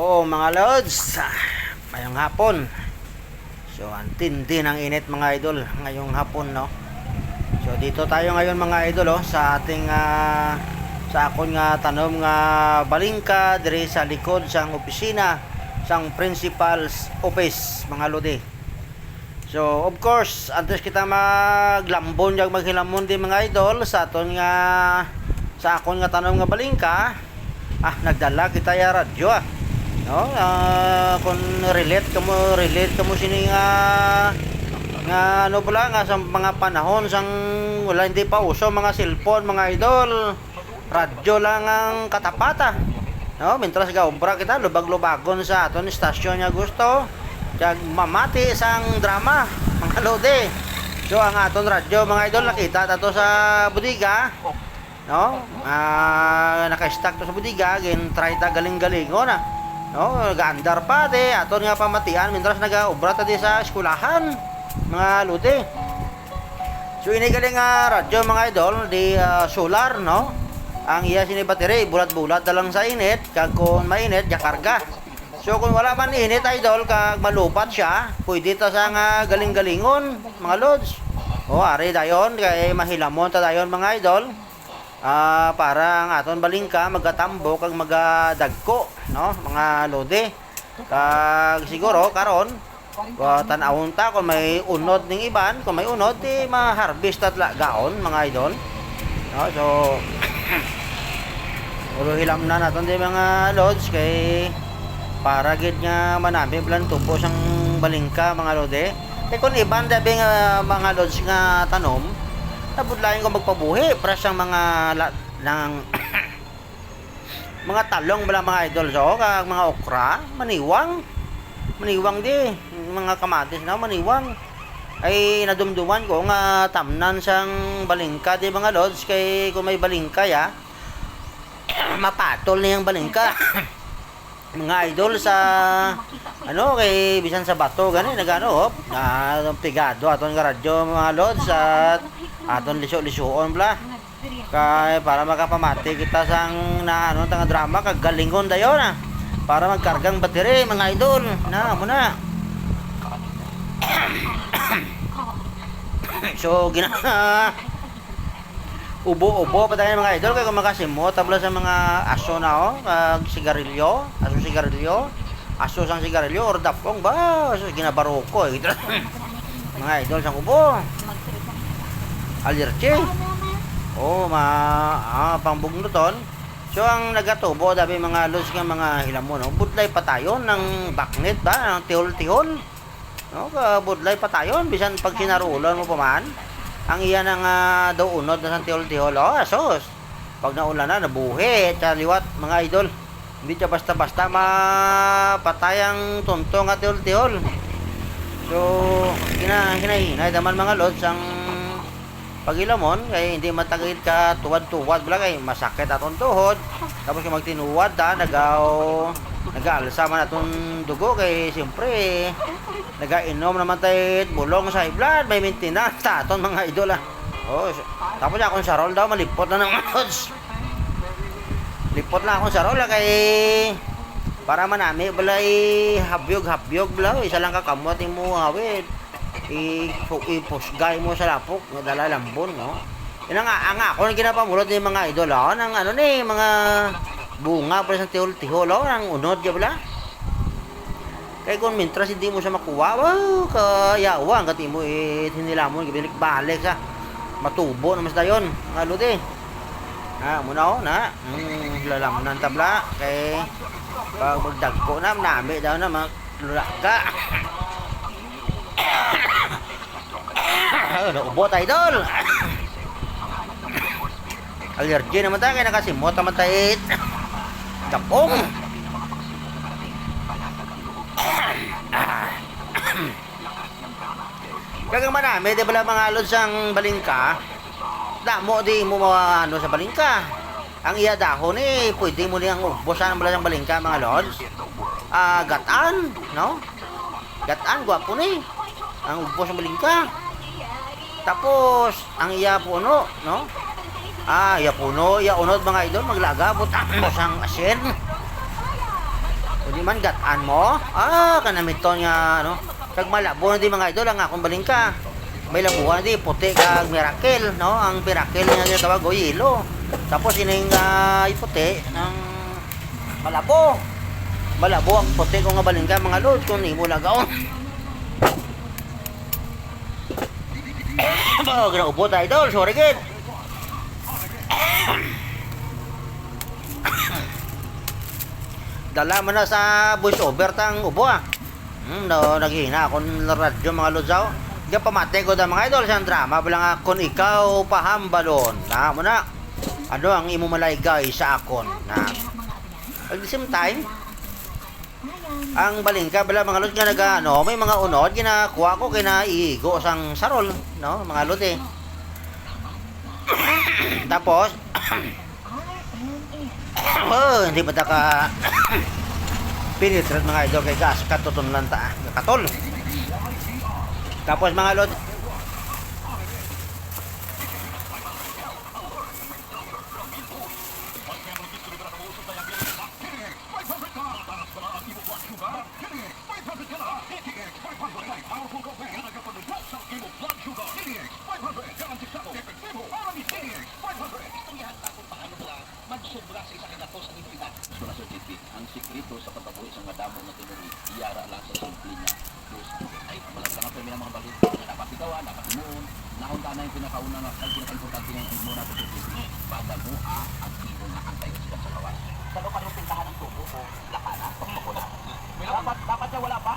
Oo mga lods, ngayong hapon. So antindi ng init mga idol ngayong hapon, no. So dito tayo ngayon mga idol, sa ating sa akon nga tanom nga balingka dire sa likod sang opisina sang principal's office mga lodi. So of course, antes kita maglambon jag maghilamon di mga idol sa aton nga sa akon nga tanom nga balingka, nagdala kita ya radyo no, kung relate kamo sini nga ano pala nga sa mga panahon sang wala hindi pa uso mga cellphone mga idol, radyo lang ang katapata no. Mientras gaobra kita lubag-lubagon sa aton istasyon nga gusto jag mamati sang drama mga lode. So ang aton radyo mga idol nakita tato sa budiga no, naka-stack to sa budiga gin try ta galing-galingon no, nag-andar pa de aton nga pamatian mientras nagaobra ta di sa eskulahan mga lute. So ini galing nga radyo mga idol di solar no, ang iya sini battery bulat-bulat dalang sa init kag kung mainit ya karga. So kung wala man init idol kag malupat siya pwede ta sa nga galing-galingon mga lods. O ari dayon kay mahilamon ta dayon mga idol. Para ang aton balingka magatambo kag magadagko no mga lode. Kag siguro karon tan-awon ta kung may unod ning iban, kung may unod di ma-harvest at gaon mga idol no. So ulo hilam na naton di mga lods kay para gid nga manami plan tubo sang balingka mga lode. Kay kung iban dabi nga mga lods nga tanom nabudlayan ko magpabuhi para sang mga ng mga talong bala mga idol. So kag mga okra maniwang di mga kamatis na maniwang ay nadumduman ko nga tamnan sang balingka di mga lods. Kay kung may balingka ya mapatol niyang balingka mga idol sa ano kay bisan sa bato gani nagano pigado aton nga radyo mga lods at aton liso-lisoon bla kay para makapamati kita sang na ano tanga drama kag galingon dayon para magkargang battery mga idol na muna. So ubo-ubo pa tayo mga idol kay kung makasimot tabla sa mga aso na kag sigarilyo, aso sang sigarilyo or dapong ba so ginabaroko mga idol sang ubo allergy pangbugnuton. So ang nagatubo dabi mga lods nga mga hilamon budlay patayon ng baknet ba ng tihol-tihol no, budlay patayon bisan pag sinarulon mo pa man ang iyan ang daw unod na sang tihol-tihol asos pag naulan na nabuhi sa liwat mga idol. Hindi siya basta-basta mapatay ang tuntong at tihol-tihol. So hinahinay naman mga lods ang pagilamon kay hindi matagid ka tuwad-tuwad bala kay masakit atong tuhod tapos kung magtinuwad nag-aalsa man atong dugo kay siyempre nagainom naman tayo bulong sa high blood may maintenance ta aton mga idol tapos akong sarol daw malipot na ng lods. Lipot na akong sarol kay para manami balay habyog bala isa lang kakamot mo hawid ipusgay mo sa lapok dala lambon no. Yan ang ako nang ginapamulot ni mga idol ng ano ni mga bunga para sa tihol-tihol ang unod ya bala. Kaya kung mintras hindi mo siya makuha kayawan kati mo hinilamon balik-balik sa matubo naman sa dayon mga lodi muna na lalam ng tabla kay pag magdagko na nami daw na maglulaka naubo tayo idol allergy naman tayo kaya nakasimot naman tayo tapong kagang manami di bala mga lods ang balingka damo di mo ano sa balingka ang iya dahon pwede mo niyang ubosan bala ng balingka mga lods. Gataan no, gataan gwapo ni ang ubos ng balingka. Tapos ang iya puno no, iya puno iya unod mga idol maglaga butang mo sang asin Di man gataan mo. Kanamiton nga ano. Kag malabo na di mga idol ang akong balingka. May labuhan di puti kag miracle, no? Ang miracle nga ginatawag o yelo. Tapos ining iputi ng malabo. Malabo ang puti ko nga balingka mga lord kung imo lagaon. Bago na ubot idol, sorry kid. Dala mo na sa voice over tang ubo naghihina akong radyo mga lodsaw. Diyan pamate ko da mga idol sa drama bilang akon ikaw pahambalon. Na mo na. Ano ang imo malaygay sa akon na at the same time ang balingka bala mga lod nga may mga unod ginakuha ko kinaigo sang sarol, no mga lod eh. Tapos hindi pa ka pinitrat mga idol kay gas katuton lang ta katol. Tapos mga lod ang sikreto sa pagkabuhi sa mga damo na tinuri iyara lang sa simple niya ay malaglang ang mga balita na dapat ikawan, dapat imuon nahon ka na yung pinakauna nga ang pinaka-importante nga yung muna sa bada mo ang imo na antay sa kawas salo ka yung pintahan ng tubo o lakana pagpapula dapat niya wala pa?